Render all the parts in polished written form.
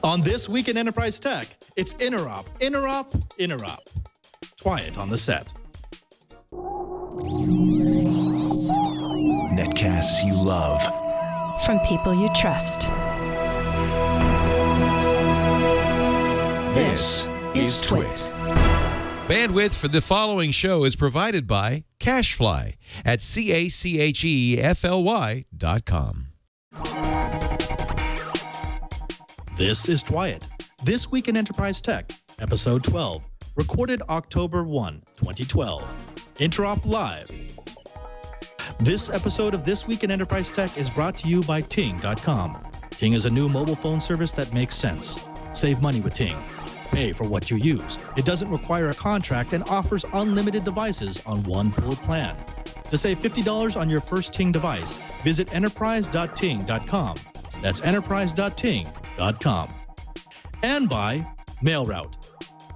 On This Week in Enterprise Tech, it's Interop, Interop, Interop. Twyett on the set. Netcasts you love. From people you trust. This is Twit. Bandwidth for the following show is provided by CacheFly at CACHEFLY.com. This is Twyett. This Week in Enterprise Tech, Episode 12, recorded October 1, 2012. Interop Live. This episode of This Week in Enterprise Tech is brought to you by Ting.com. Ting is a new mobile phone service that makes sense. Save money with Ting. Pay for what you use. It doesn't require a contract and offers unlimited devices on one pooled plan. To save $50 on your first Ting device, visit enterprise.ting.com. That's enterprise.ting.com. And by MailRoute.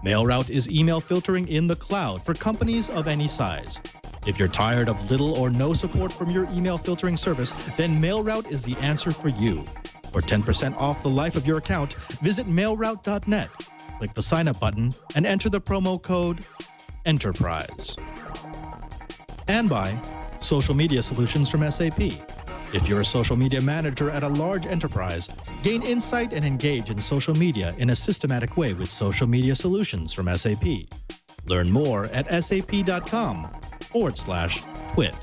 MailRoute is email filtering in the cloud for companies of any size. If you're tired of little or no support from your email filtering service, then MailRoute is the answer for you. For 10% off the life of your account, visit mailroute.net. Click the sign up button and enter the promo code ENTERPRISE. And by Social Media Solutions from SAP. If you're a social media manager at a large enterprise, gain insight and engage in social media in a systematic way with Social Media Solutions from SAP. Learn more at sap.com/twit.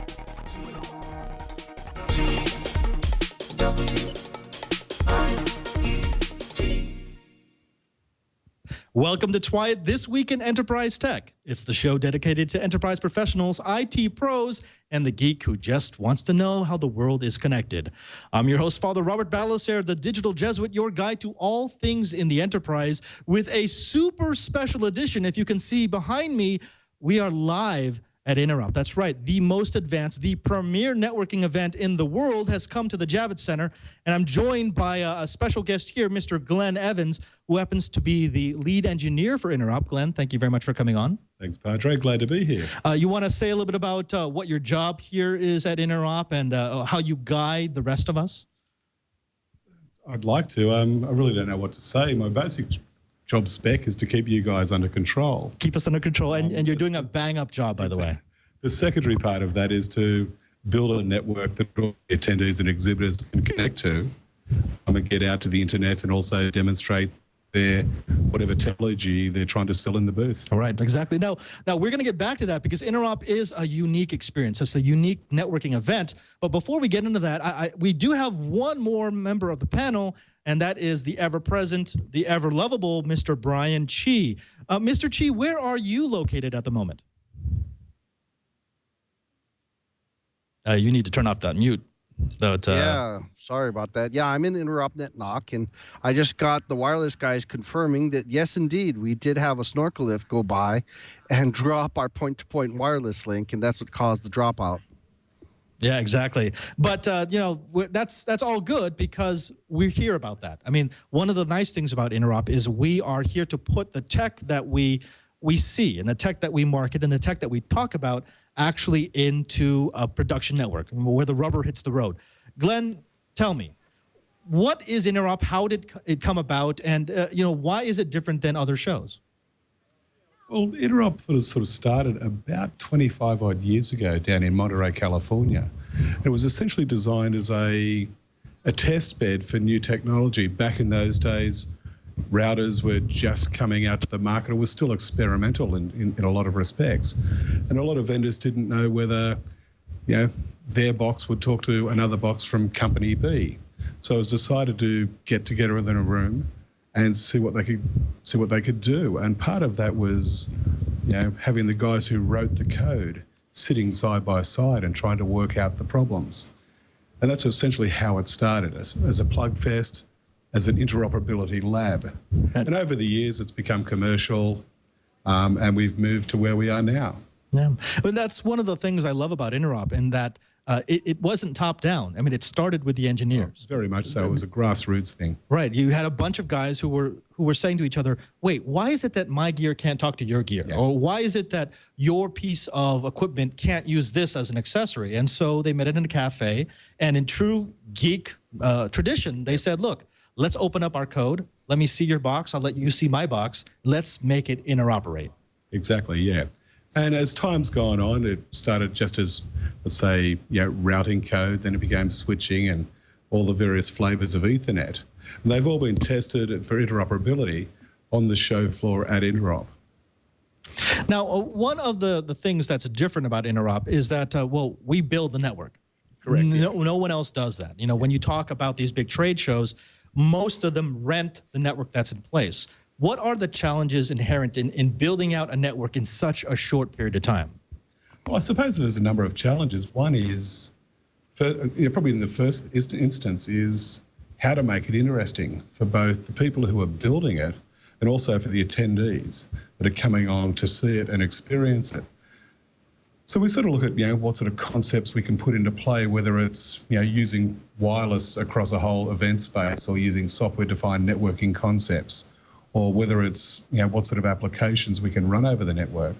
Welcome to Twyett This Week in Enterprise Tech. It's the show dedicated to enterprise professionals, IT pros, and the geek who just wants to know how the world is connected. I'm your host, Father Robert Balacer, the Digital Jesuit, your guide to all things in the enterprise, with a super special edition. If you can see behind me, we are live at Interop. That's right. The most advanced, the premier networking event in the world has come to the Javits Center. And I'm joined by a special guest here, Mr. Glenn Evans, who happens to be the lead engineer for Interop. Glenn, thank you very much for coming on. Thanks, Padre. Glad to be here. You want to say a little bit about what your job here is at Interop and how you guide the rest of us? I'd like to. I really don't know what to say. My basic job spec is to keep you guys under control. Keep us under control, and you're doing a bang-up job, by the way. The secondary part of that is to build a network that all the attendees and exhibitors can connect to and get out to the internet and also demonstrate their whatever technology they're trying to sell in the booth. All right, exactly. Now we're going to get back to that because Interop is a unique experience. It's a unique networking event. But before we get into that, we do have one more member of the panel, and that is the ever-present, the ever-lovable Mr. Brian Chi. Mr. Chi, where are you located at the moment? You need to turn off that mute. Yeah, sorry about that. Yeah, I'm in InteropNet NOC, and I just got the wireless guys confirming that, yes, indeed, we did have a snorkel lift go by and drop our point-to-point wireless link, and that's what caused the dropout. Yeah, exactly. But, that's all good because we hear about that. I mean, one of the nice things about Interop is we are here to put the tech that we see and the tech that we market and the tech that we talk about actually into a production network where the rubber hits the road. Glenn, tell me, what is Interop? How did it come about? And, why is it different than other shows? Well, Interop sort of started about 25 odd years ago down in Monterey, California. It was essentially designed as a test bed for new technology. Back in those days, routers were just coming out to the market. It was still experimental in a lot of respects. And a lot of vendors didn't know whether, their box would talk to another box from company B. So it was decided to get together in a room and see what they could do. And part of that was, having the guys who wrote the code sitting side by side and trying to work out the problems. And that's essentially how it started, as a plug fest, as an interoperability lab. And over the years, it's become commercial, and we've moved to where we are now. Yeah, but that's one of the things I love about Interop, in that it wasn't top down. I mean, it started with the engineers. Very much so. It was a grassroots thing. Right. You had a bunch of guys who were saying to each other, wait, why is it that my gear can't talk to your gear? Yeah. Or why is it that your piece of equipment can't use this as an accessory? And so they met in a cafe, and in true geek tradition, they said, look, let's open up our code. Let me see your box. I'll let you see my box. Let's make it interoperate. Exactly, yeah. And as time's gone on, it started just as, let's say, routing code, then it became switching and all the various flavors of Ethernet. And they've all been tested for interoperability on the show floor at Interop. Now, one of the things that's different about Interop is that, well, we build the network. Correct. No one else does that. You know, when you talk about these big trade shows, most of them rent the network that's in place. What are the challenges inherent in building out a network in such a short period of time? Well, I suppose there's a number of challenges. One is, probably in the first instance, is how to make it interesting for both the people who are building it and also for the attendees that are coming on to see it and experience it. So we sort of look at, what sort of concepts we can put into play, whether it's, using wireless across a whole event space or using software-defined networking concepts, or whether it's, what sort of applications we can run over the network.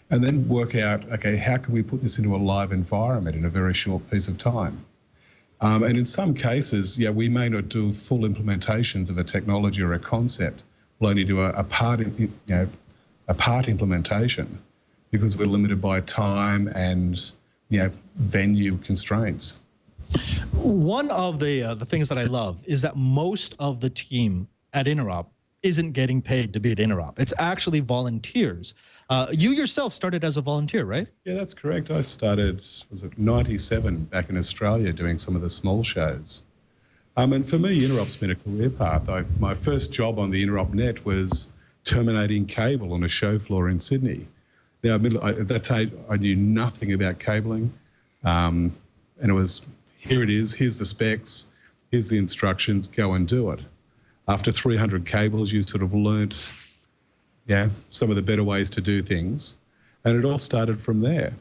And then work out, okay, how can we put this into a live environment in a very short piece of time? And in some cases, we may not do full implementations of a technology or a concept. We'll only do a part implementation because we're limited by time and, venue constraints. One of the things that I love is that most of the team at Interop isn't getting paid to be at Interop. It's actually volunteers. You yourself started as a volunteer, right? Yeah, that's correct. I started, was it 97 back in Australia doing some of the small shows. And for me, Interop's been a career path. My first job on the Interop net was terminating cable on a show floor in Sydney. Now, at that time, I knew nothing about cabling. And it was, here it is, here's the specs, here's the instructions, go and do it. After 300 cables, you sort of learnt, some of the better ways to do things. And it all started from there.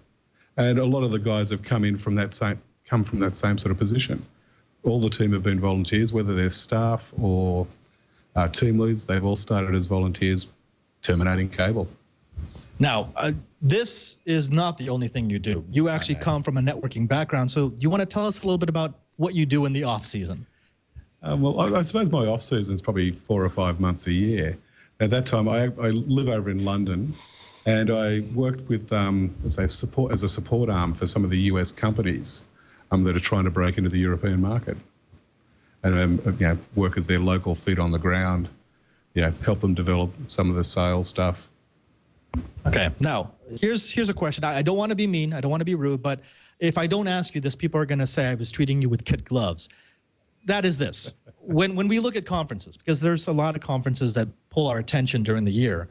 And a lot of the guys have come from that same sort of position. All the team have been volunteers, whether they're staff or team leads. They've all started as volunteers terminating cable. Now, this is not the only thing you do. You actually come from a networking background. So you want to tell us a little bit about what you do in the off season? Well, I suppose my off season is probably 4 or 5 months a year. At that time, I live over in London, and I worked with, as a support arm for some of the US companies that are trying to break into the European market, and work as their local feet on the ground, help them develop some of the sales stuff. Okay, now here's a question. I don't want to be mean, I don't want to be rude, but if I don't ask you this, people are going to say I was treating you with kid gloves. That is this. When we look at conferences, because there's a lot of conferences that pull our attention during the year,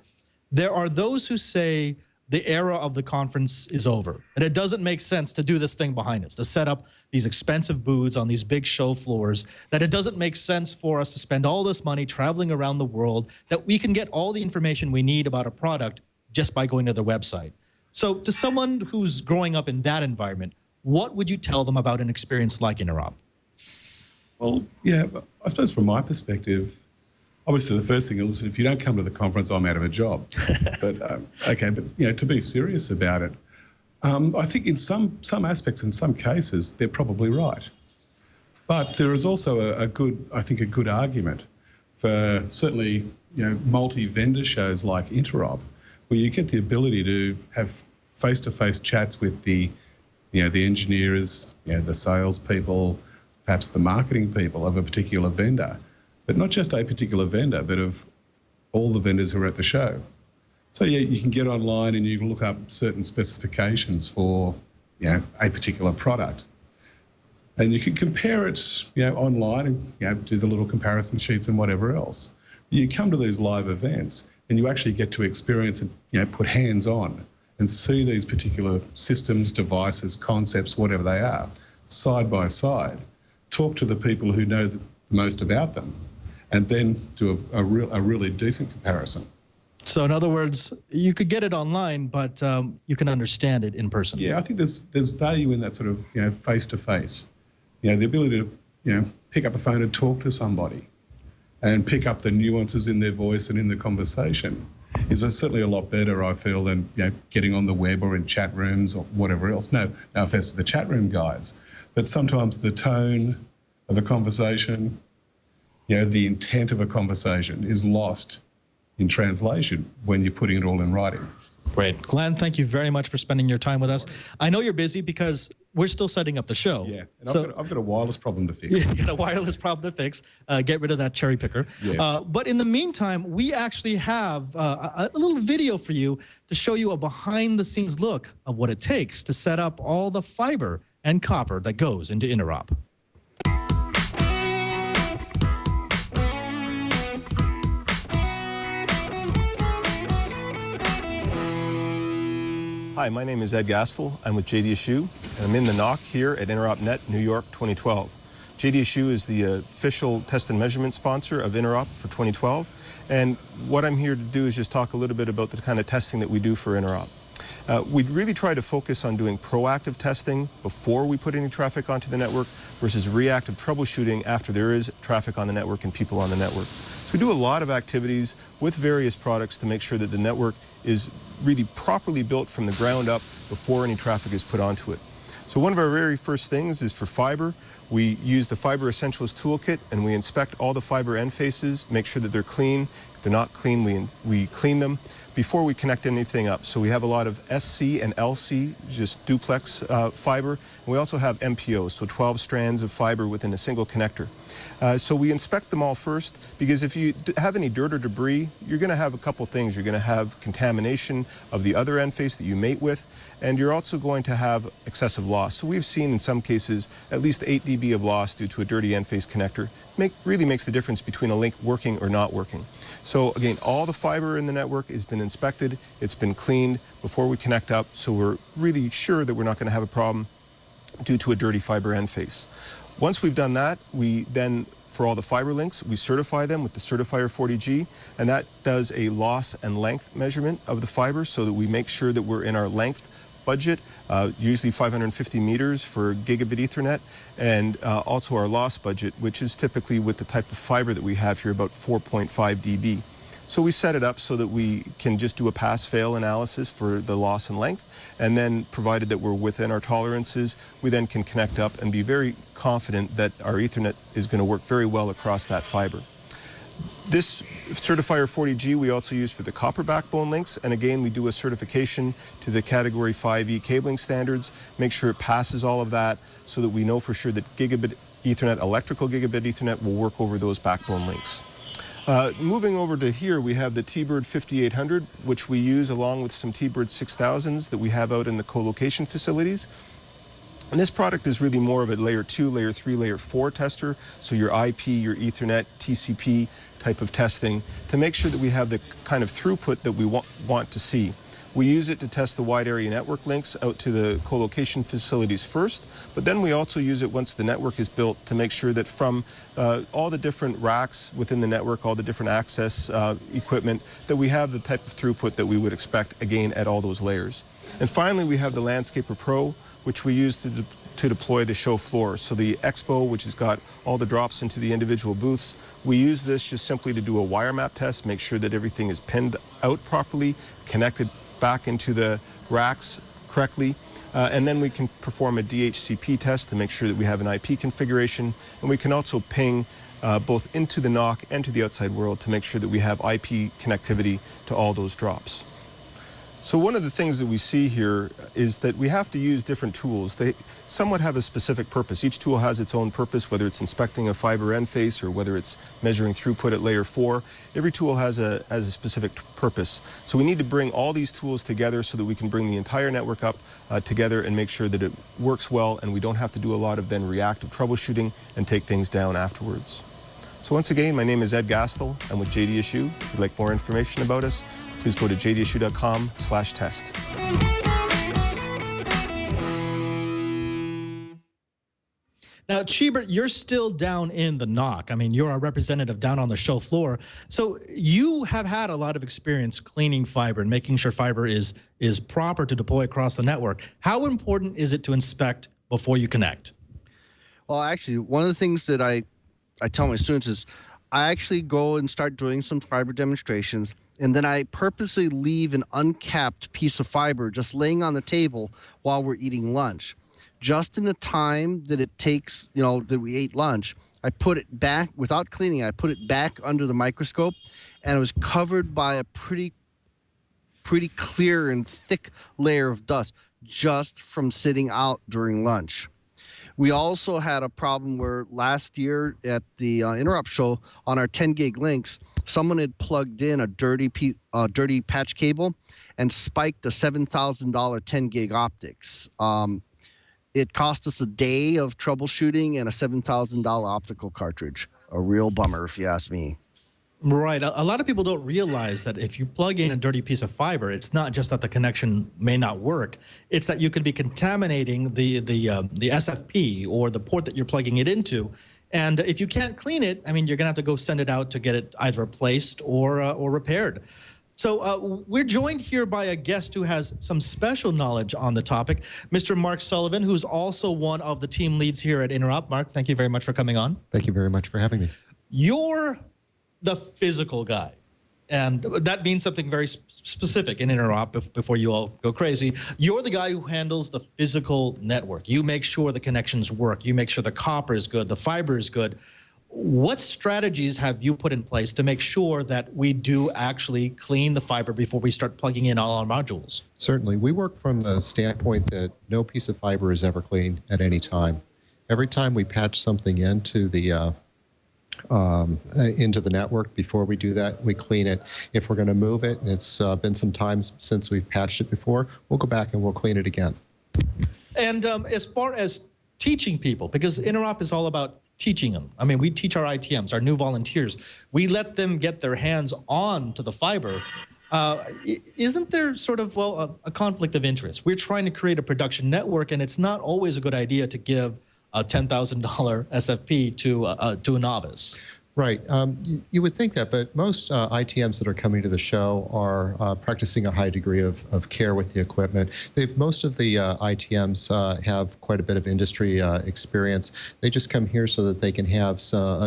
there are those who say the era of the conference is over, and it doesn't make sense to do this thing behind us, to set up these expensive booths on these big show floors, that it doesn't make sense for us to spend all this money traveling around the world, that we can get all the information we need about a product just by going to their website. So to someone who's growing up in that environment, what would you tell them about an experience like Interop? Well, I suppose from my perspective, obviously the first thing is, if you don't come to the conference, I'm out of a job. But to be serious about it, I think in some aspects, in some cases, they're probably right. But there is also a good argument for certainly multi-vendor shows like Interop, where you get the ability to have face-to-face chats with the engineers, the salespeople, perhaps the marketing people of a particular vendor, but not just a particular vendor, but of all the vendors who are at the show. So you can get online and you can look up certain specifications for a particular product, and you can compare it online and do the little comparison sheets and whatever else. You come to these live events and you actually get to experience and put hands on and see these particular systems, devices, concepts, whatever they are, side by side. Talk to the people who know the most about them, and then do a really decent comparison. So in other words, you could get it online, but you can understand it in person. Yeah, I think there's value in that sort of face-to-face. The ability to pick up a phone and talk to somebody, and pick up the nuances in their voice and in the conversation is certainly a lot better, I feel, than getting on the web or in chat rooms or whatever else. No offense to the chat room guys, but sometimes the tone of a conversation the intent of a conversation is lost in translation when you're putting it all in writing. Great. Glenn, thank you very much for spending your time with us. I know you're busy because we're still setting up the show. Yeah, and so I've got a wireless problem to fix. you got a wireless problem to fix. Get rid of that cherry picker. Yes. But in the meantime, we actually have a little video for you to show you a behind-the-scenes look of what it takes to set up all the fiber and copper that goes into Interop. Hi, my name is Ed Gastel. I'm with JDSU, and I'm in the NOC here at InteropNet New York 2012. JDSU is the official test and measurement sponsor of Interop for 2012, and what I'm here to do is just talk a little bit about the kind of testing that we do for Interop. We really try to focus on doing proactive testing before we put any traffic onto the network versus reactive troubleshooting after there is traffic on the network and people on the network. So we do a lot of activities with various products to make sure that the network is really properly built from the ground up before any traffic is put onto it. So one of our very first things is for fiber. We use the Fiber Essentials Toolkit and we inspect all the fiber end faces, make sure that they're clean. If they're not clean, we clean them before we connect anything up. So we have a lot of SC and LC, just duplex fiber. And we also have MPO, so 12 strands of fiber within a single connector. So we inspect them all first because if you have any dirt or debris, you're going to have a couple things. You're going to have contamination of the other end face that you mate with, and you're also going to have excessive loss. So we've seen in some cases at least 8 dB of loss due to a dirty end face connector. Really makes the difference between a link working or not working. So again, all the fiber in the network has been inspected, it's been cleaned before we connect up, so we're really sure that we're not going to have a problem due to a dirty fiber end face. Once we've done that, we then, for all the fiber links, we certify them with the Certifier 40G, and that does a loss and length measurement of the fiber so that we make sure that we're in our length budget, usually 550 meters for gigabit Ethernet, and also our loss budget, which is typically with the type of fiber that we have here, about 4.5 dB. So we set it up so that we can just do a pass-fail analysis for the loss and length, and then provided that we're within our tolerances, we then can connect up and be very confident that our Ethernet is going to work very well across that fiber. This Certifier 40G we also use for the copper backbone links, and again we do a certification to the Category 5E cabling standards, make sure it passes all of that so that we know for sure that gigabit Ethernet, electrical gigabit Ethernet will work over those backbone links. Moving over to here, we have the T-Bird 5800, which we use along with some T-Bird 6000s that we have out in the co-location facilities. And this product is really more of a layer 2, layer 3, layer 4 tester, so your IP, your Ethernet, TCP type of testing to make sure that we have the kind of throughput that we want to see. We use it to test the wide area network links out to the co-location facilities first, but then we also use it once the network is built to make sure that from all the different racks within the network, all the different access equipment, that we have the type of throughput that we would expect, again, at all those layers. And finally, we have the Landscaper Pro, which we use to deploy the show floor. So the Expo, which has got all the drops into the individual booths, we use this just simply to do a wire map test, make sure that everything is pinned out properly, connected back into the racks correctly, and then we can perform a DHCP test to make sure that we have an IP configuration, and we can also ping both into the NOC and to the outside world to make sure that we have IP connectivity to all those drops. So one of the things that we see here is that we have to use different tools. They somewhat have a specific purpose. Each tool has its own purpose, whether it's inspecting a fiber end face or whether it's measuring throughput at layer 4. Every tool has a specific purpose. So we need to bring all these tools together so that we can bring the entire network up together and make sure that it works well and we don't have to do a lot of then reactive troubleshooting and take things down afterwards. So once again, my name is Ed Gastel. I'm with JDSU. If you'd like more information about us, please go to jdsu.com/test. Now, Cheebert, you're still down in the NOC. I mean, you're a representative down on the show floor. So you have had a lot of experience cleaning fiber and making sure fiber is proper to deploy across the network. How important is it to inspect before you connect? Well, actually, one of the things that I tell my students is I actually go and start doing some fiber demonstrations, and then I purposely leave an uncapped piece of fiber just laying on the table while we're eating lunch. Just in the time that it takes, that we ate lunch, I put it back without cleaning. I put it back under the microscope, and it was covered by a pretty clear and thick layer of dust just from sitting out during lunch. We also had a problem where last year at the Interrupt show on our 10 gig links, someone had plugged in a dirty patch cable and spiked a $7,000 10 gig optics. It cost us a day of troubleshooting and a $7,000 optical cartridge. A real bummer, if you ask me. Right. A lot of people don't realize that if you plug in a dirty piece of fiber, it's not just that the connection may not work. It's that you could be contaminating the SFP or the port that you're plugging it into. And if you can't clean it, I mean, you're going to have to go send it out to get it either replaced or repaired. So we're joined here by a guest who has some special knowledge on the topic, Mr. Mark Sullivan, who's also one of the team leads here at Interrupt. Mark, thank you very much for coming on. Thank you very much for having me. You're the physical guy, and that means something very specific in Interrupt before you all go crazy. You're the guy who handles the physical network. You make sure the connections work. You make sure the copper is good, the fiber is good. What strategies have you put in place to make sure that we do actually clean the fiber before we start plugging in all our modules? Certainly. We work from the standpoint that no piece of fiber is ever clean at any time. Every time we patch something into the network, before we do that, we clean it. If we're going to move it, and it's been some time since we've patched it before, we'll go back and we'll clean it again. And as far as teaching people, because Interrupt is all about teaching them. I mean, we teach our ITMs, our new volunteers. We let them get their hands on to the fiber. Isn't there sort of, well, a conflict of interest? We're trying to create a production network, and it's not always a good idea to give a $10,000 SFP to a novice. Right. You would think that, but most ITMs that are coming to the show are practicing a high degree of care with the equipment. Most of the ITMs have quite a bit of industry experience. They just come here so that they can have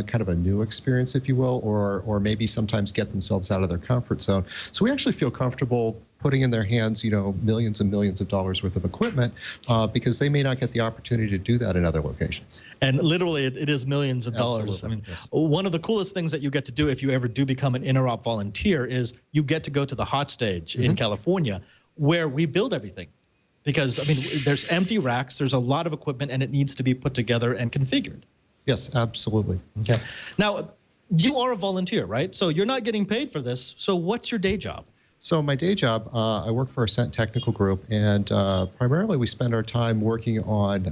kind of a new experience, if you will, or maybe sometimes get themselves out of their comfort zone. So we actually feel comfortable putting in their hands, millions and millions of dollars worth of equipment because they may not get the opportunity to do that in other locations. And literally, it is millions of dollars. Absolutely. I mean, one of the coolest things that you get to do if you ever do become an Interrupt volunteer is you get to go to the hot stage in California where we build everything. Because, I mean, there's empty racks, there's a lot of equipment, and it needs to be put together and configured. Yes, absolutely. Okay. Now, you are a volunteer, right? So you're not getting paid for this. So what's your day job? So my day job, I work for Ascent Technical Group, and primarily we spend our time working on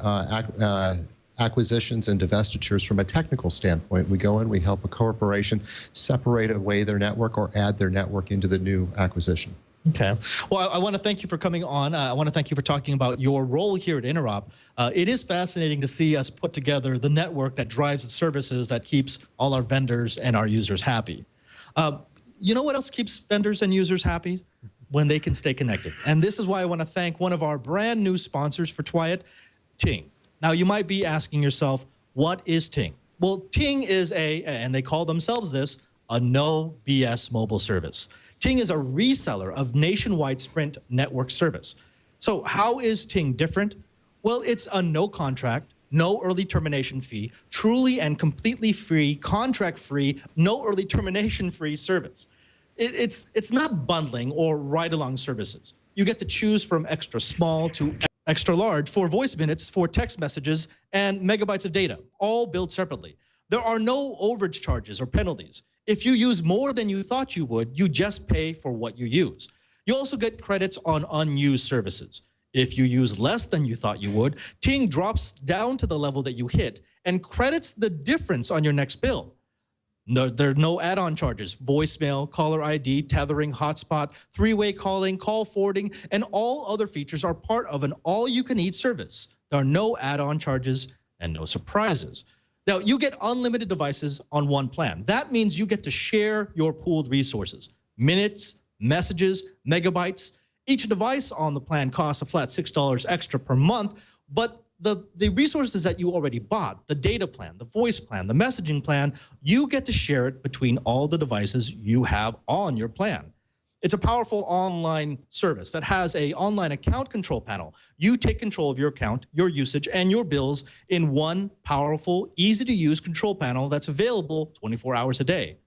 acquisitions and divestitures from a technical standpoint. We go in, we help a corporation separate away their network or add their network into the new acquisition. Okay. Well, I want to thank you for coming on. I want to thank you for talking about your role here at Interrupt. It is fascinating to see us put together the network that drives the services that keeps all our vendors and our users happy. You know what else keeps vendors and users happy? When they can stay connected. And this is why I want to thank one of our brand new sponsors for TWIET, Ting. Now, you might be asking yourself, what is Ting? Well, Ting is and they call themselves this, a no BS mobile service. Ting is a reseller of nationwide Sprint network service. So how is Ting different? Well, it's a no contract, no early termination fee, truly and completely free, contract-free, no early termination-free service. It's not bundling or ride-along services. You get to choose from extra small to extra large for voice minutes, for text messages, and megabytes of data, all billed separately. There are no overage charges or penalties. If you use more than you thought you would, you just pay for what you use. You also get credits on unused services. If you use less than you thought you would, Ting drops down to the level that you hit and credits the difference on your next bill. No, there are no add-on charges, voicemail, caller ID, tethering, hotspot, three-way calling, call forwarding, and all other features are part of an all-you-can-eat service. There are no add-on charges and no surprises. Now, you get unlimited devices on one plan. That means you get to share your pooled resources, minutes, messages, megabytes. Each device on the plan costs a flat $6 extra per month, but the resources that you already bought, the data plan, the voice plan, the messaging plan, you get to share it between all the devices you have on your plan. It's a powerful online service that has an online account control panel. You take control of your account, your usage, and your bills in one powerful, easy-to-use control panel that's available 24 hours a day.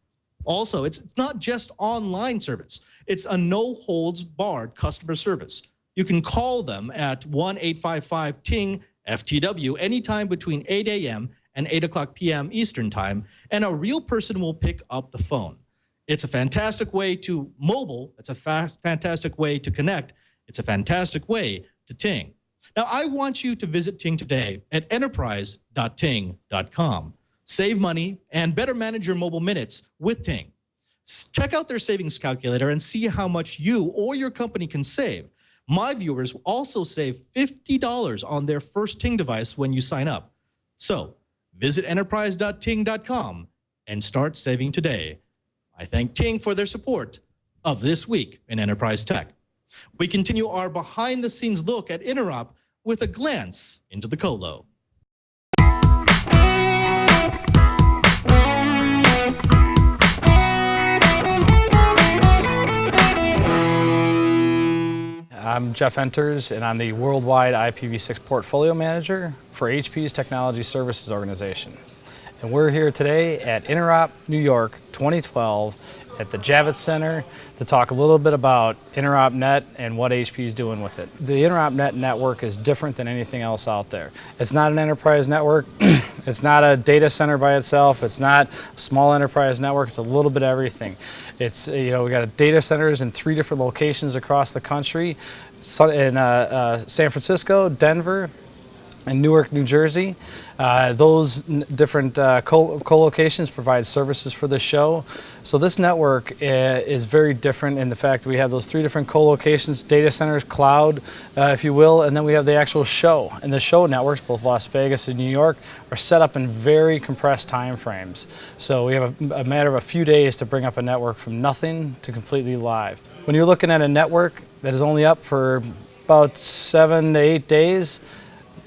Also, it's not just online service. It's a no-holds-barred customer service. You can call them at 1-855-TING-FTW anytime between 8 a.m. and 8 o'clock p.m. Eastern Time, and a real person will pick up the phone. It's a fantastic way to mobile. It's a fantastic way to connect. It's a fantastic way to Ting. Now, I want you to visit Ting today at enterprise.ting.com. Save money and better manage your mobile minutes with Ting. Check out their savings calculator and see how much you or your company can save. My viewers also save $50 on their first Ting device when you sign up. So visit enterprise.ting.com and start saving today. I thank Ting for their support of This Week in Enterprise Tech. We continue our behind-the-scenes look at Interop with a glance into the colo. I'm Jeff Enters, and I'm the Worldwide IPv6 Portfolio Manager for HP's Technology Services Organization. And we're here today at Interop New York 2012 at the Javits Center to talk a little bit about Interop Net and what HP is doing with it. The Interop Net network is different than anything else out there. It's not an enterprise network. It's not a data center by itself. It's not a small enterprise network. It's a little bit of everything. It's, we got data centers in 3 different locations across the country, in San Francisco, Denver, and Newark, New Jersey. Those different co-locations provide services for the show. So this network is very different in the fact that we have those 3 different co-locations, data centers, cloud, if you will, and then we have the actual show. And the show networks, both Las Vegas and New York, are set up in very compressed time frames. So we have a matter of a few days to bring up a network from nothing to completely live. When you're looking at a network that is only up for about 7 to 8 days,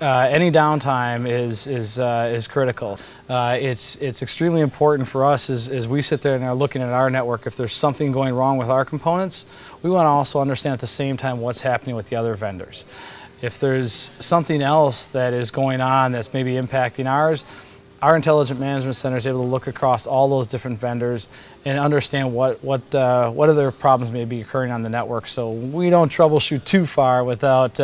any downtime is critical. It's extremely important for us as we sit there and are looking at our network. If there's something going wrong with our components, we want to also understand at the same time what's happening with the other vendors. If there's something else that is going on that's maybe impacting ours, our Intelligent Management Center is able to look across all those different vendors and understand what other problems may be occurring on the network, so we don't troubleshoot too far without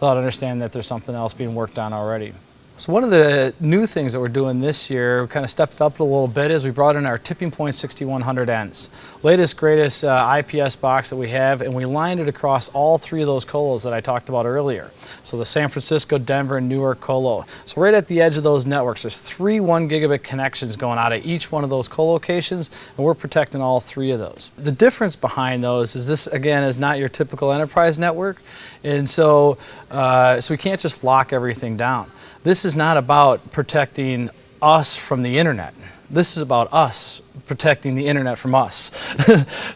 understanding that there's something else being worked on already. So one of the new things that we're doing this year, we kind of stepped it up a little bit, is we brought in our Tipping Point 6100Ns. Latest, greatest IPS box that we have, and we lined it across all 3 of those colos that I talked about earlier. So the San Francisco, Denver, and Newark colo. So right at the edge of those networks, there's 3 1 gigabit connections going out of each one of those colocations, and we're protecting all 3 of those. The difference behind those is this, again, is not your typical enterprise network, and so we can't just lock everything down. This is not about protecting us from the internet. This is about us protecting the internet from us.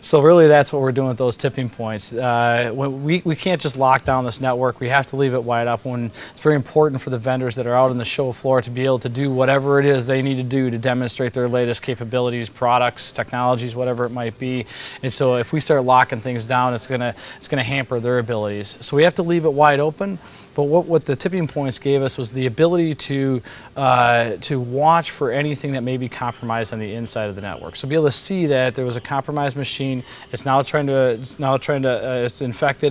So really that's what we're doing with those tipping points. We can't just lock down this network. We have to leave it wide open. It's very important for the vendors that are out on the show floor to be able to do whatever it is they need to do to demonstrate their latest capabilities, products, technologies, whatever it might be. And so if we start locking things down, it's gonna hamper their abilities. So we have to leave it wide open. But what the tipping points gave us was the ability to watch for anything that may be compromised on the inside of the network. So be able to see that there was a compromised machine. It's infected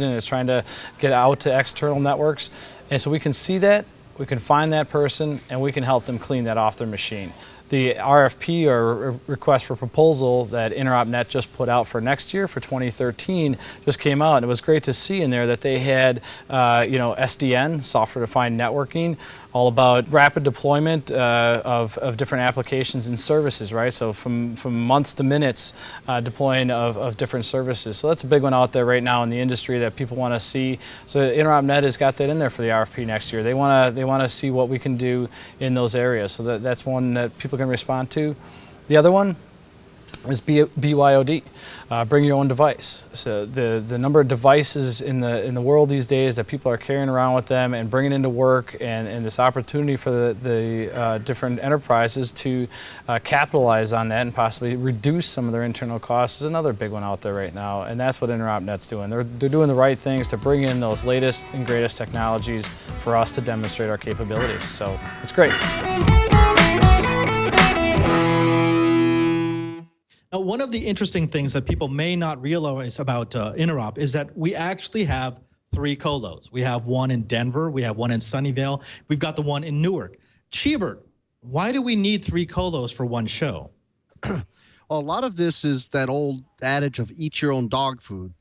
and it's trying to get out to external networks. And so we can see that, we can find that person, and we can help them clean that off their machine. The RFP, or request for proposal, that InteropNet just put out for next year, for 2013, just came out, and it was great to see in there that they had, SDN, software-defined networking, all about rapid deployment of different applications and services, right? So from months to minutes, deploying of different services. So that's a big one out there right now in the industry that people want to see. So InteropNet has got that in there for the RFP next year. They want to see what we can do in those areas. So that's one that people can respond to. The other one is BYOD, bring your own device. So the number of devices in the world these days that people are carrying around with them and bringing into work, and this opportunity for the different enterprises to capitalize on that and possibly reduce some of their internal costs is another big one out there right now. And that's what InteropNet's doing. They're doing the right things to bring in those latest and greatest technologies for us to demonstrate our capabilities. So it's great. Now, one of the interesting things that people may not realize about Interop is that we actually have 3 colos. We have one in Denver, we have one in Sunnyvale, we've got the one in Newark. Cheebert, why do we need 3 colos for one show? Well, a lot of this is that old adage of eat your own dog food.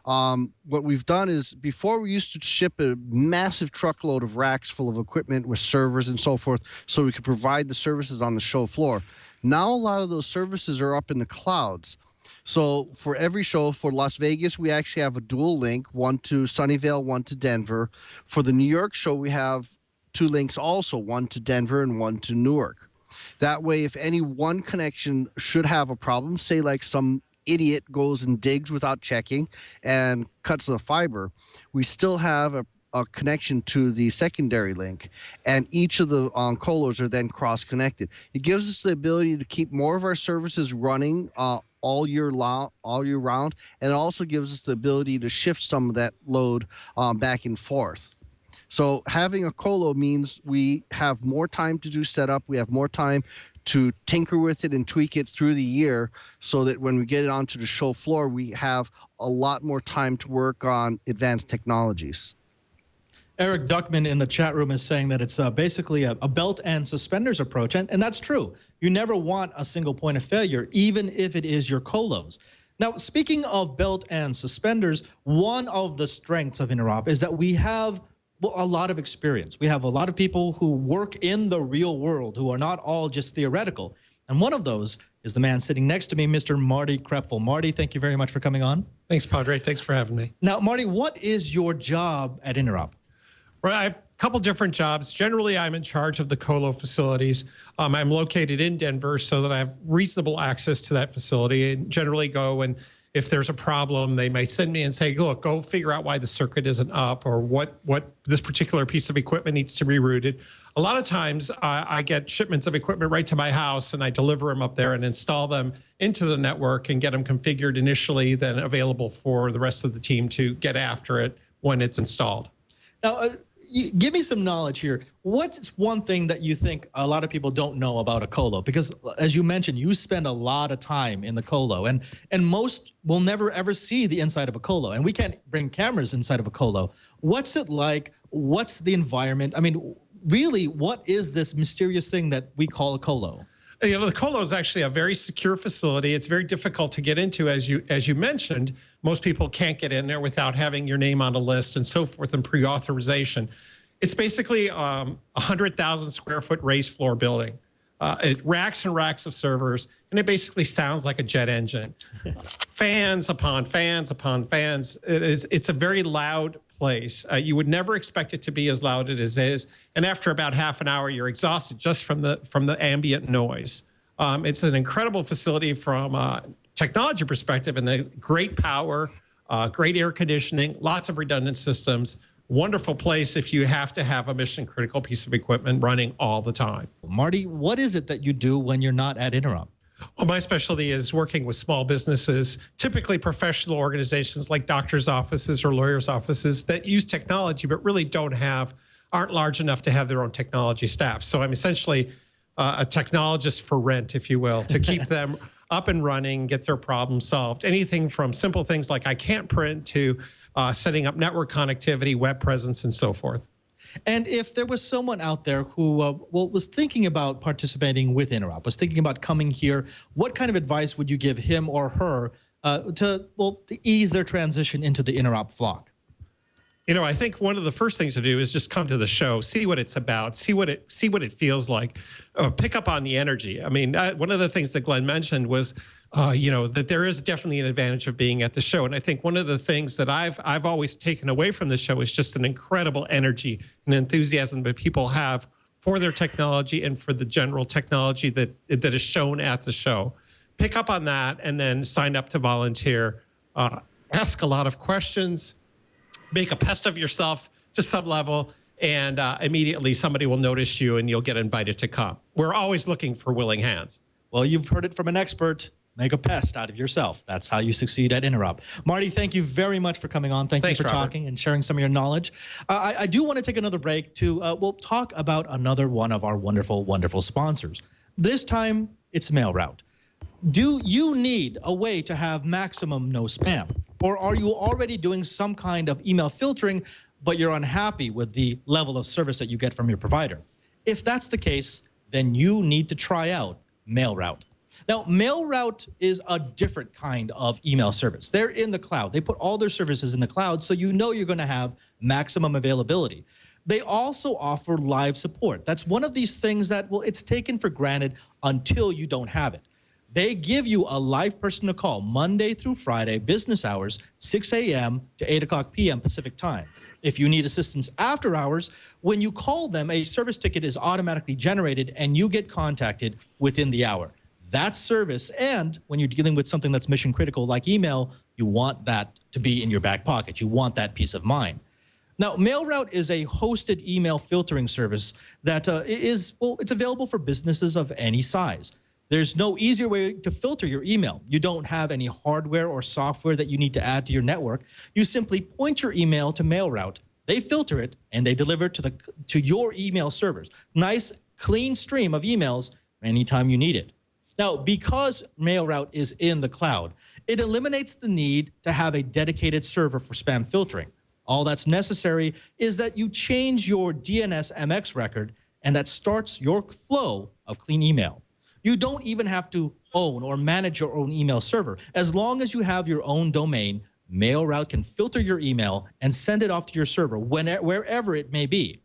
What we've done is, before we used to ship a massive truckload of racks full of equipment with servers and so forth so we could provide the services on the show floor. Now a lot of those services are up in the clouds. So for every show, for Las Vegas, we actually have a dual link, one to Sunnyvale, one to Denver. For the New York show, we have 2 links also, one to Denver and one to Newark. That way, if any one connection should have a problem, say like some idiot goes and digs without checking and cuts the fiber, we still have a connection to the secondary link, and each of the colos are then cross-connected. It gives us the ability to keep more of our services running all year round, and it also gives us the ability to shift some of that load back and forth. So having a colo means we have more time to do setup, we have more time to tinker with it and tweak it through the year, so that when we get it onto the show floor, we have a lot more time to work on advanced technologies. Eric Duckman in the chat room is saying that it's basically a belt and suspenders approach, and that's true. You never want a single point of failure, even if it is your colos. Now, speaking of belt and suspenders, one of the strengths of Interop is that we have a lot of experience. We have a lot of people who work in the real world, who are not all just theoretical. And one of those is the man sitting next to me, Mr. Marty Krepfel. Marty, thank you very much for coming on. Thanks, Padre. Thanks for having me. Now, Marty, what is your job at Interop? Well, I have a couple different jobs. Generally, I'm in charge of the colo facilities. I'm located in Denver, so that I have reasonable access to that facility, and generally go, and if there's a problem, they might send me and say, look, go figure out why the circuit isn't up, or what this particular piece of equipment needs to be routed. A lot of times I get shipments of equipment right to my house, and I deliver them up there and install them into the network and get them configured initially, then available for the rest of the team to get after it when it's installed. Now, give me some knowledge here. What's one thing that you think a lot of people don't know about a colo? Because as you mentioned, you spend a lot of time in the colo, and most will never ever see the inside of a colo, and we can't bring cameras inside of a colo. What's it like? What's the environment? I mean, really, what is this mysterious thing that we call a colo? You know, the colo is actually a very secure facility. It's very difficult to get into, as you mentioned. Most people can't get in there without having your name on a list and so forth and pre-authorization. It's basically 100,000 square foot raised floor building. It racks and racks of servers, and it basically sounds like a jet engine. Fans upon fans upon fans. It's a very loud place. You would never expect it to be as loud as it is, and after about half an hour, you're exhausted just from the ambient noise. It's an incredible facility from a technology perspective, and the great power, great air conditioning, lots of redundant systems. Wonderful place if you have to have a mission critical piece of equipment running all the time. Marty, what is it that you do when you're not at Interop? Well, my specialty is working with small businesses, typically professional organizations like doctors' offices or lawyers' offices that use technology but really aren't large enough to have their own technology staff. So I'm essentially a technologist for rent, if you will, to keep them up and running, get their problems solved. Anything from simple things like I can't print to setting up network connectivity, web presence, and so forth. And if there was someone out there who was thinking about participating with Interop, was thinking about coming here, what kind of advice would you give him or her to ease their transition into the Interop flock? You know, I think one of the first things to do is just come to the show, see what it's about, see what it feels like, pick up on the energy. I mean, one of the things that Glenn mentioned was, that there is definitely an advantage of being at the show. And I think one of the things that I've always taken away from the show is just an incredible energy and enthusiasm that people have for their technology and for the general technology that is shown at the show. pick up on that and then sign up to volunteer. Ask a lot of questions, make a pest of yourself to some level, and immediately somebody will notice you and you'll get invited to come. We're always looking for willing hands. Well, you've heard it from an expert. Make a pest out of yourself. That's how you succeed at Interop. Marty, thank you very much for coming on. Thanks you for talking and sharing some of your knowledge. I do want to take another break to we'll talk about another one of our wonderful, wonderful sponsors. This time, it's MailRoute. Do you need a way to have maximum no spam? Or are you already doing some kind of email filtering, but you're unhappy with the level of service that you get from your provider? If that's the case, then you need to try out MailRoute. Now, MailRoute is a different kind of email service. They're in the cloud. They put all their services in the cloud, so you know you're going to have maximum availability. They also offer live support. That's one of these things that, well, it's taken for granted until you don't have it. They give you a live person to call Monday through Friday, business hours, 6 a.m. to 8 o'clock p.m. Pacific time. If you need assistance after hours, when you call them, a service ticket is automatically generated and you get contacted within the hour. That service, and when you're dealing with something that's mission critical like email, you want that to be in your back pocket. You want that peace of mind. Now, MailRoute is a hosted email filtering service that it's available for businesses of any size. There's no easier way to filter your email. You don't have any hardware or software that you need to add to your network. You simply point your email to MailRoute. They filter it, and they deliver it to your email servers. Nice, clean stream of emails anytime you need it. Now, because MailRoute is in the cloud, it eliminates the need to have a dedicated server for spam filtering. All that's necessary is that you change your DNS MX record, and that starts your flow of clean email. You don't even have to own or manage your own email server. As long as you have your own domain, MailRoute can filter your email and send it off to your server wherever it may be.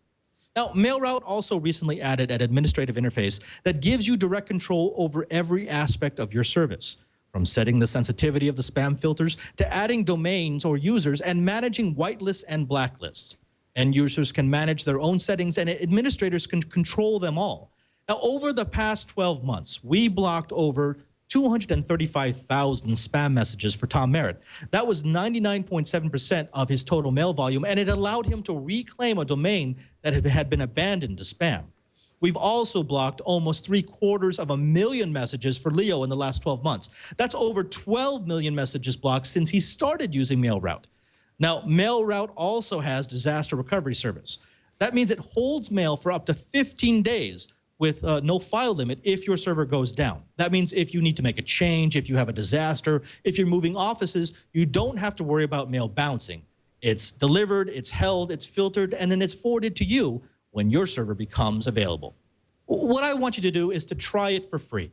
Now, MailRoute also recently added an administrative interface that gives you direct control over every aspect of your service, from setting the sensitivity of the spam filters to adding domains or users and managing whitelists and blacklists. End users can manage their own settings and administrators can control them all. Now, over the past 12 months, we blocked over 235,000 spam messages for Tom Merritt. That was 99.7% of his total mail volume, and it allowed him to reclaim a domain that had been abandoned to spam. We've also blocked almost 750,000 messages for Leo in the last 12 months. That's over 12 million messages blocked since he started using MailRoute. Now, MailRoute also has disaster recovery service. That means it holds mail for up to 15 days with no file limit if your server goes down. That means if you need to make a change, if you have a disaster, if you're moving offices, you don't have to worry about mail bouncing. It's delivered, it's held, it's filtered, and then it's forwarded to you when your server becomes available. What I want you to do is to try it for free.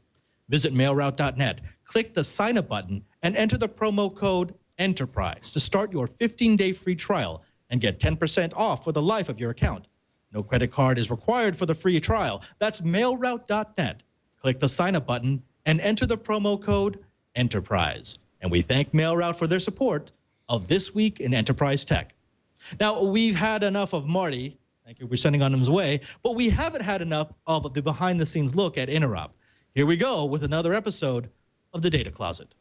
Visit mailroute.net, click the sign up button, and enter the promo code ENTERPRISE to start your 15-day free trial and get 10% off for the life of your account. No credit card is required for the free trial. That's mailroute.net. Click the sign up button and enter the promo code ENTERPRISE. And we thank MailRoute for their support of This Week in Enterprise Tech. Now, we've had enough of Marty. Thank you for sending on his way. But we haven't had enough of the behind-the-scenes look at Interop. Here we go with another episode of The Data Closet.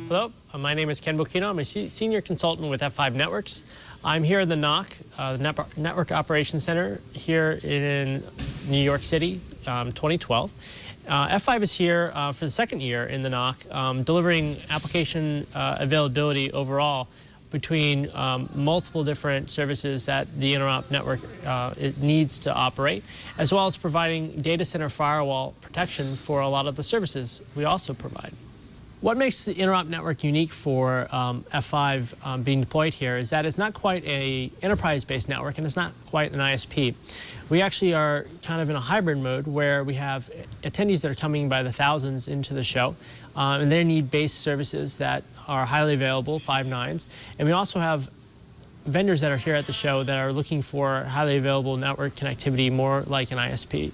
Hello, my name is Ken Bocchino. I'm a senior consultant with F5 Networks. I'm here at the NOC, the Network Operations Center here in New York City, 2012. F5 is here for the second year in the NOC, delivering application availability overall between multiple different services that the Interop network it needs to operate, as well as providing data center firewall protection for a lot of the services we also provide. What makes the Interop network unique for F5 being deployed here is that it's not quite an enterprise-based network and it's not quite an ISP. We actually are kind of in a hybrid mode where we have attendees that are coming by the thousands into the show, and they need base services that are highly available, 5 nines, and we also have vendors that are here at the show that are looking for highly available network connectivity, more like an ISP.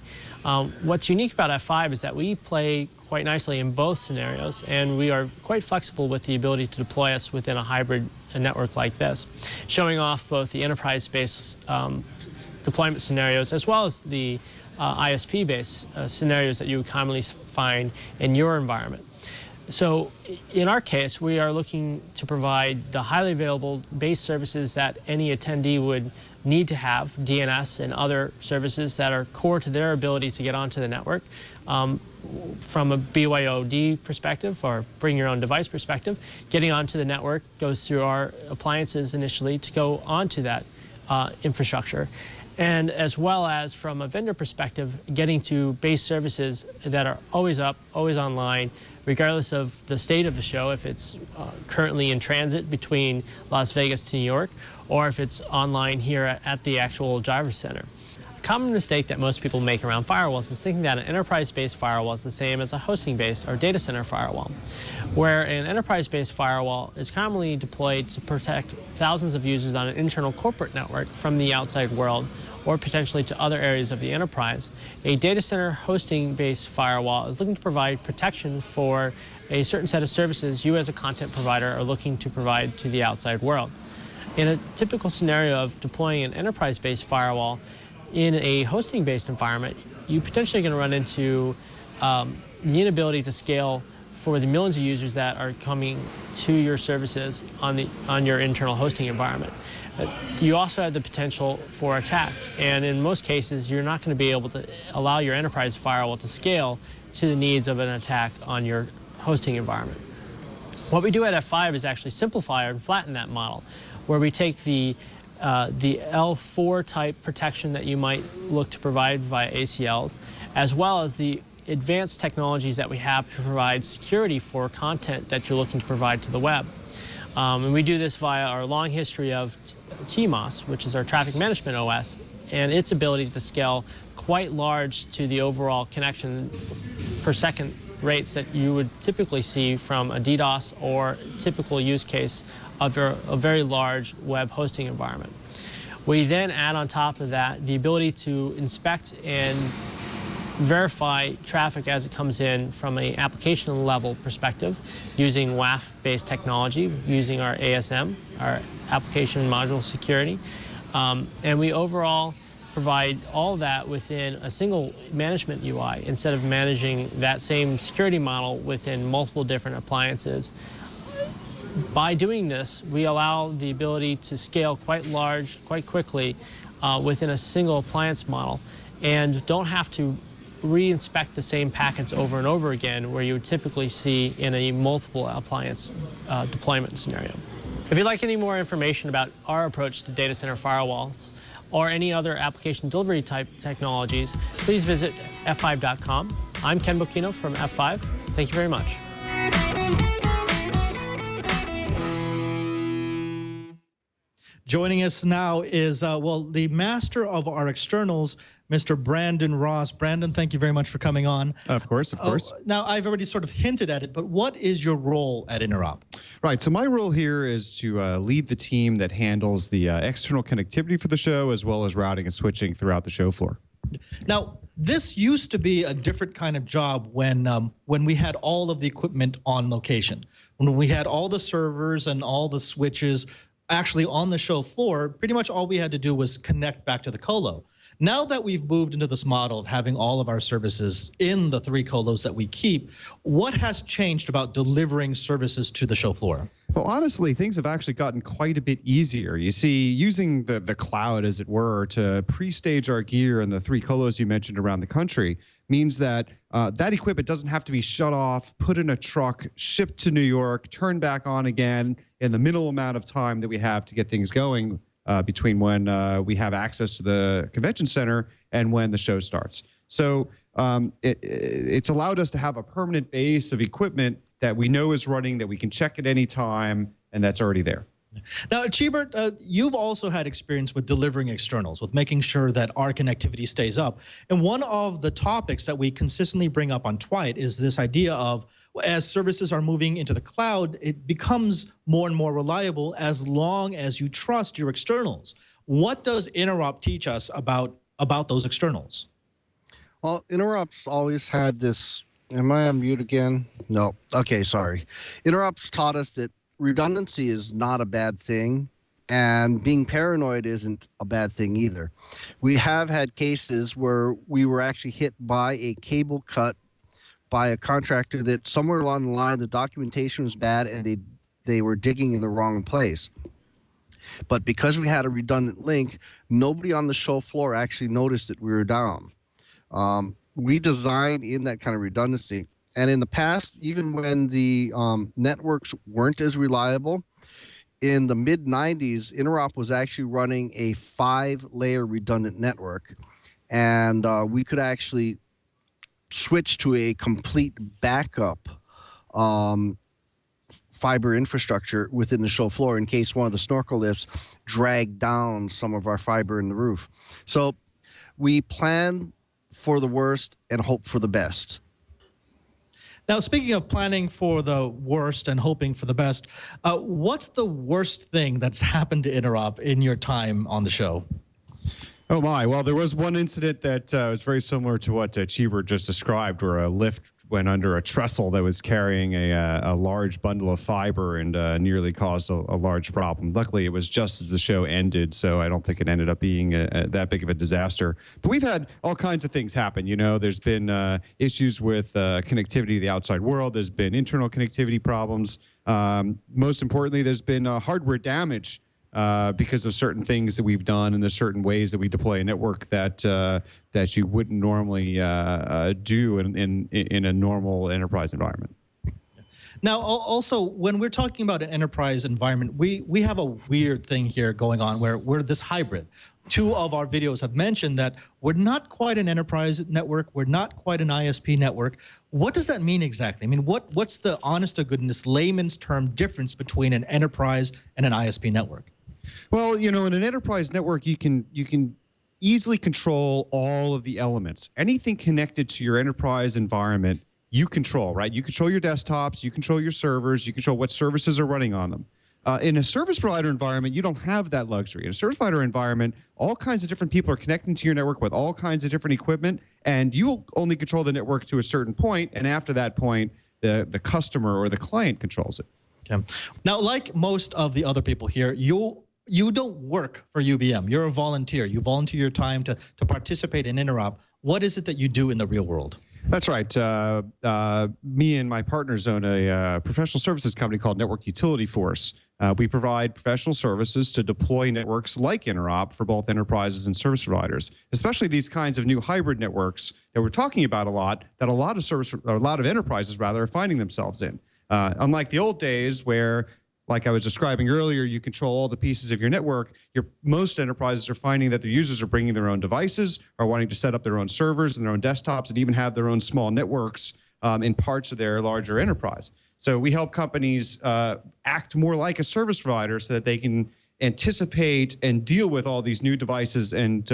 What's unique about F5 is that we play quite nicely in both scenarios, and we are quite flexible with the ability to deploy us within a hybrid network like this, showing off both the enterprise-based deployment scenarios as well as the ISP-based scenarios that you would commonly find in your environment. So in our case, we are looking to provide the highly available base services that any attendee would need to have, DNS and other services that are core to their ability to get onto the network. From a BYOD perspective, or bring your own device perspective, getting onto the network goes through our appliances initially to go onto that infrastructure. And as well as from a vendor perspective, getting to base services that are always up, always online, regardless of the state of the show, if it's currently in transit between Las Vegas to New York, or if it's online here at the actual driver center. A common mistake that most people make around firewalls is thinking that an enterprise-based firewall is the same as a hosting-based or data center firewall, where an enterprise-based firewall is commonly deployed to protect thousands of users on an internal corporate network from the outside world, or potentially to other areas of the enterprise. A data center hosting-based firewall is looking to provide protection for a certain set of services you as a content provider are looking to provide to the outside world. In a typical scenario of deploying an enterprise-based firewall in a hosting-based environment, you potentially going to run into the inability to scale for the millions of users that are coming to your services on your internal hosting environment. You also have the potential for attack, and in most cases, you're not going to be able to allow your enterprise firewall to scale to the needs of an attack on your hosting environment. What we do at F5 is actually simplify and flatten that model, where we take the L4 type protection that you might look to provide via ACLs, as well as the advanced technologies that we have to provide security for content that you're looking to provide to the web. And we do this via our long history of TMOS, which is our traffic management OS, and its ability to scale quite large to the overall connection per second rates that you would typically see from a DDoS or typical use case of a very large web hosting environment. We then add on top of that the ability to inspect and verify traffic as it comes in from an application level perspective using WAF-based technology, using our ASM, our application module security. And we overall provide all that within a single management UI instead of managing that same security model within multiple different appliances. By doing this, we allow the ability to scale quite large, quite quickly within a single appliance model, and don't have to re-inspect the same packets over and over again where you would typically see in a multiple appliance deployment scenario. If you'd like any more information about our approach to data center firewalls or any other application delivery type technologies, please visit f5.com. I'm Ken Bocchino from F5. Thank you very much. Joining us now is, the master of our externals, Mr. Brandon Ross. Brandon, thank you very much for coming on. Of course, of course. Now, I've already sort of hinted at it, but what is your role at Interop? Right, so my role here is to lead the team that handles the external connectivity for the show, as well as routing and switching throughout the show floor. Now, this used to be a different kind of job when we had all of the equipment on location. When we had all the servers and all the switches actually on the show floor, pretty much all we had to do was connect back to the colo. Now that we've moved into this model of having all of our services in the 3 colos that we keep, what has changed about delivering services to the show floor? Well, honestly, things have actually gotten quite a bit easier. You see, using the cloud, as it were, to pre-stage our gear in the 3 colos you mentioned around the country means that that equipment doesn't have to be shut off, put in a truck, shipped to New York, turned back on again in the minimal amount of time that we have to get things going between when we have access to the convention center and when the show starts. So it's allowed us to have a permanent base of equipment that we know is running, that we can check at any time, and that's already there. Now, Chibert, you've also had experience with delivering externals, with making sure that our connectivity stays up. And one of the topics that we consistently bring up on Twight is this idea of, as services are moving into the cloud, it becomes more and more reliable as long as you trust your externals. What does Interop teach us about those externals? Well, Interop's always had this. Am I on mute again? No. Okay, sorry. Interop's taught us that redundancy is not a bad thing, and being paranoid isn't a bad thing either. We have had cases where we were actually hit by a cable cut by a contractor that somewhere along the line the documentation was bad and they were digging in the wrong place. But because we had a redundant link, nobody on the show floor actually noticed that we were down. We designed in that kind of redundancy. And in the past, even when the networks weren't as reliable, in the mid-90s, Interop was actually running a 5-layer redundant network. And we could actually switch to a complete backup fiber infrastructure within the show floor in case one of the snorkel lifts dragged down some of our fiber in the roof. So we plan for the worst and hope for the best. Now, speaking of planning for the worst and hoping for the best, what's the worst thing that's happened to Interop in your time on the show? Oh my! Well, there was one incident that was very similar to what Chibert just described, where a lift went under a trestle that was carrying a large bundle of fiber and nearly caused a large problem. Luckily, it was just as the show ended, so I don't think it ended up being that big of a disaster. But we've had all kinds of things happen. You know, there's been issues with connectivity to the outside world. There's been internal connectivity problems. Most importantly, there's been hardware damage because of certain things that we've done and the certain ways that we deploy a network that you wouldn't normally do in a normal enterprise environment. Now, also, when we're talking about an enterprise environment, we have a weird thing here going on where we're this hybrid. Two of our videos have mentioned that we're not quite an enterprise network. We're not quite an ISP network. What does that mean exactly? I mean, what's the honest to goodness layman's term difference between an enterprise and an ISP network? Well, you know, in an enterprise network, you can easily control all of the elements. Anything connected to your enterprise environment, you control, right? You control your desktops, you control your servers, you control what services are running on them. In a service provider environment, you don't have that luxury. In a service provider environment, all kinds of different people are connecting to your network with all kinds of different equipment, and you only control the network to a certain point, and after that point, the customer or the client controls it. Okay. Now, like most of the other people here, you don't work for UBM. You're a volunteer. You volunteer your time to participate in Interop. What is it that you do in the real world? That's right. Me and my partners own a professional services company called Network Utility Force. We provide professional services to deploy networks like Interop for both enterprises and service providers, especially these kinds of new hybrid networks that we're talking about a lot, that a lot of enterprises rather are finding themselves in. Unlike the old days where, like I was describing earlier, you control all the pieces of your network. Most enterprises are finding that their users are bringing their own devices, are wanting to set up their own servers and their own desktops, and even have their own small networks in parts of their larger enterprise. So we help companies act more like a service provider so that they can anticipate and deal with all these new devices and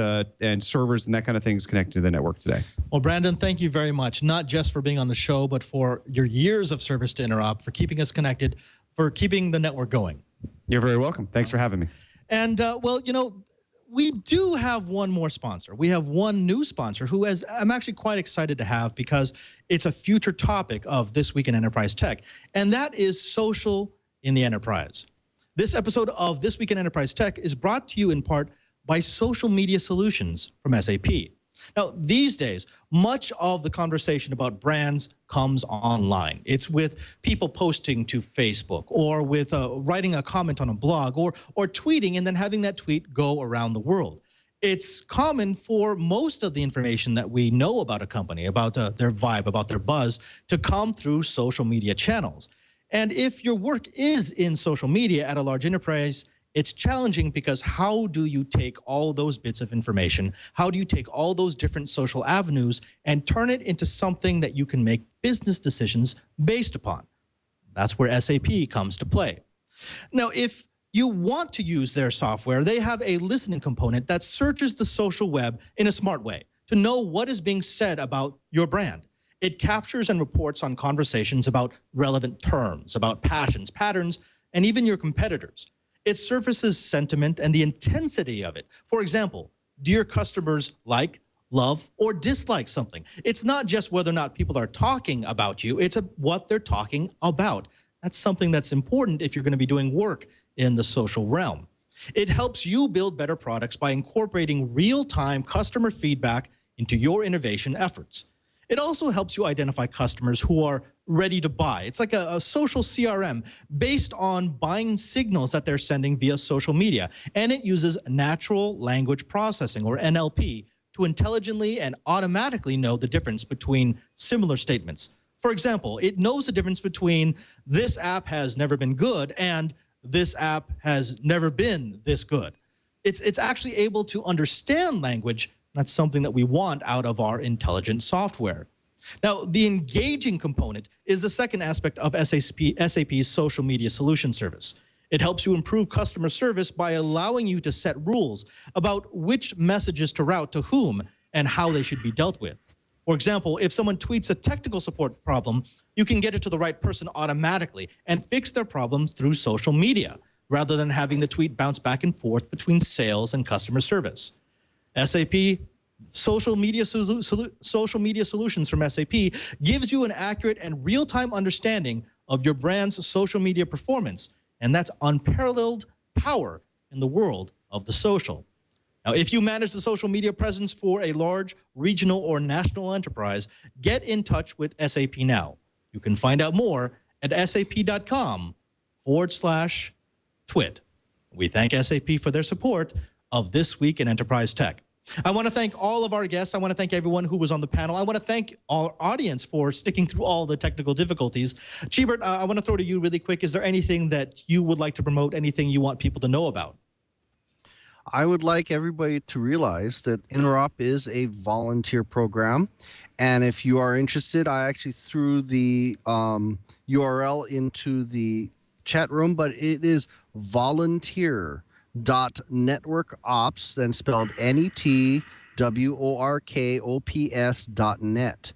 servers and that kind of things connected to the network today. Well, Brandon, thank you very much, not just for being on the show, but for your years of service to Interop, for keeping us connected, for keeping the network going. You're very welcome. Thanks for having me. And, well, you know, we do have one more sponsor. We have one new sponsor who I'm actually quite excited to have because it's a future topic of This Week in Enterprise Tech, and that is social in the enterprise. This episode of This Week in Enterprise Tech is brought to you in part by Social Media Solutions from SAP. Now, these days, much of the conversation about brands comes online. It's with people posting to Facebook or with writing a comment on a blog or tweeting and then having that tweet go around the world. It's common for most of the information that we know about a company, about their vibe, about their buzz, to come through social media channels. And if your work is in social media at a large enterprise, it's challenging because how do you take all those bits of information? How do you take all those different social avenues and turn it into something that you can make business decisions based upon? That's where SAP comes to play. Now, if you want to use their software, they have a listening component that searches the social web in a smart way to know what is being said about your brand. It captures and reports on conversations about relevant terms, about passions, patterns, and even your competitors. It surfaces sentiment and the intensity of it. For example, do your customers like, love, or dislike something? It's not just whether or not people are talking about you, it's what they're talking about. That's something that's important if you're going to be doing work in the social realm. It helps you build better products by incorporating real-time customer feedback into your innovation efforts. It also helps you identify customers who are ready to buy. It's like a social CRM based on buying signals that they're sending via social media. And it uses natural language processing, or NLP, to intelligently and automatically know the difference between similar statements. For example, it knows the difference between this app has never been good and this app has never been this good. It's actually able to understand language. That's something that we want out of our intelligent software. Now, the engaging component is the second aspect of SAP's social media solution service. It helps you improve customer service by allowing you to set rules about which messages to route to whom and how they should be dealt with. For example, if someone tweets a technical support problem, you can get it to the right person automatically and fix their problem through social media, rather than having the tweet bounce back and forth between sales and customer service. SAP Social Media Solutions from SAP gives you an accurate and real-time understanding of your brand's social media performance, and that's unparalleled power in the world of the social. Now, if you manage the social media presence for a large regional or national enterprise, get in touch with SAP now. You can find out more at sap.com/twit. We thank SAP for their support of This Week in Enterprise Tech. I want to thank all of our guests. I want to thank everyone who was on the panel. I want to thank our audience for sticking through all the technical difficulties. Chibert, I want to throw to you really quick. Is there anything that you would like to promote, anything you want people to know about? I would like everybody to realize that Interop is a volunteer program. And if you are interested, I actually threw the URL into the chat room, but it is volunteer.networkops, then spelled networkops.net.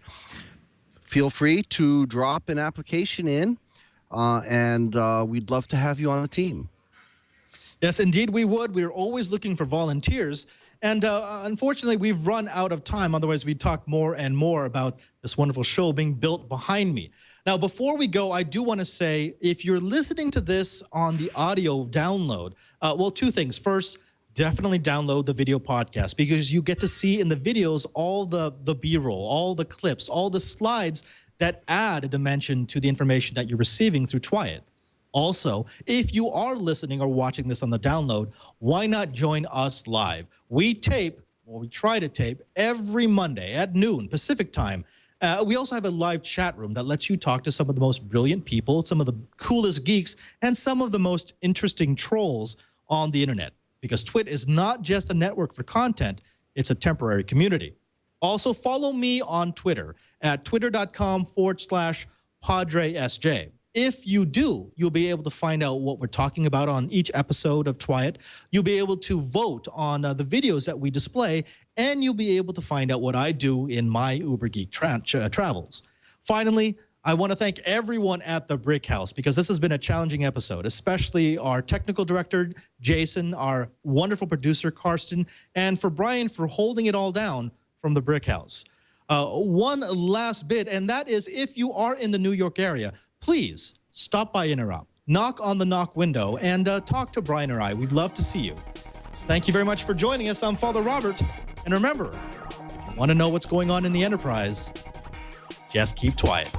Feel free to drop an application in, and we'd love to have you on the team. Yes, indeed we would. We're always looking for volunteers. And unfortunately, we've run out of time. Otherwise, we'd talk more and more about this wonderful show being built behind me. Now, before we go, I do want to say, if you're listening to this on the audio download, well, two things. First, definitely download the video podcast, because you get to see in the videos all the B-roll, all the clips, all the slides that add a dimension to the information that you're receiving through Twyat. Also, if you are listening or watching this on the download, why not join us live? We tape, or we try to tape, every Monday at noon Pacific time. We also have a live chat room that lets you talk to some of the most brilliant people, some of the coolest geeks, and some of the most interesting trolls on the internet. Because Twit is not just a network for content, it's a temporary community. Also, follow me on Twitter at twitter.com/PadreSJ. If you do, you'll be able to find out what we're talking about on each episode of Twyat. You'll be able to vote on the videos that we display, and you'll be able to find out what I do in my Uber Geek travels. Finally, I want to thank everyone at the Brick House, because this has been a challenging episode, especially our technical director, Jason, our wonderful producer, Karsten, and for Brian for holding it all down from the Brick House. One last bit, and that is, if you are in the New York area, please stop by Interop, knock on the knock window, and talk to Brian or I. We'd love to see you. Thank you very much for joining us. I'm Father Robert. And remember, if you want to know what's going on in the enterprise, just keep Twyat.